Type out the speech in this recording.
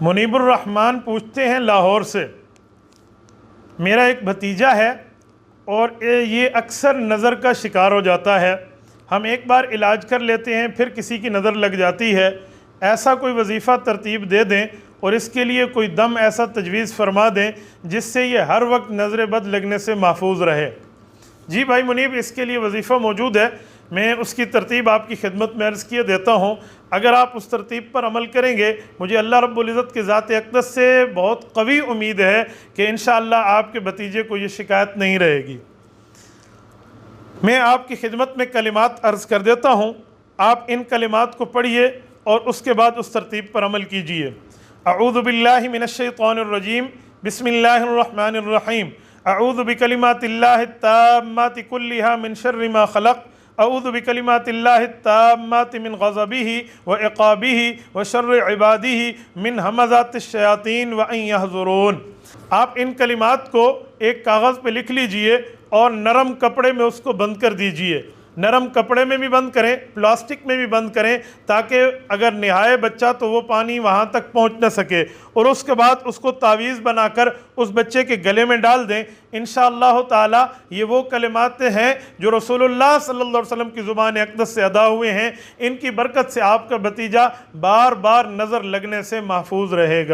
मुनीबुर रहमान पूछते हैं लाहौर से, मेरा एक भतीजा है और ये अक्सर नज़र का शिकार हो जाता है। हम एक बार इलाज कर लेते हैं, फिर किसी की नज़र लग जाती है। ऐसा कोई वजीफ़ा तरतीब दे दें और इसके लिए कोई दम ऐसा तजवीज़ फरमा दें जिससे ये हर वक्त नज़र बद लगने से महफूज रहे। जी भाई मुनीब, इसके लिए वजीफ़ा मौजूद है, मैं उसकी तरतीब आपकी खिदमत में अर्ज़ किए देता हूँ। अगर आप उस तरतीब पर अमल करेंगे, मुझे अल्लाह रब्बुल इज़्ज़त की ज़ात अक़दस से बहुत कवी उम्मीद है कि इंशाअल्लाह आपके भतीजे को ये शिकायत नहीं रहेगी। मैं आपकी खिदमत में कलिमात अर्ज़ कर देता हूँ, आप इन कलिमात को पढ़िए और उसके बाद उस तरतीब पर अमल कीजिए। अऊज़ु बिल्लाहि मिनश्शैतानिर रजीम, बिस्मिल्लाहिर रहमानिर रहीम। अऊज़ु बिकलिमातिल्लाहि ताम्माति कुल्लिहा मिन शर्रि मा खलक़। अऊज़ु बिकलिमातिल्लाहि ताम्माति मिन ग़ज़बिही व इक़ाबिही व शर्रि इबादिही मिन हमज़ातिश शयातीन व अन यहज़ुरून। आप इन कलिमात को एक कागज़ पे लिख लीजिए और नरम कपड़े में उसको बंद कर दीजिए। नरम कपड़े में भी बंद करें, प्लास्टिक में भी बंद करें, ताकि अगर नहाए बच्चा तो वो पानी वहाँ तक पहुँच न सके। और उसके बाद उसको तावीज़ बनाकर उस बच्चे के गले में डाल दें। इंशाअल्लाह ताला ये वो कलिमात हैं जो रसूलुल्लाह सल्लल्लाहु अलैहि वसल्लम की ज़ुबान अक़दस से अदा हुए हैं। इनकी बरकत से आपका भतीजा बार बार नज़र लगने से महफूज रहेगा।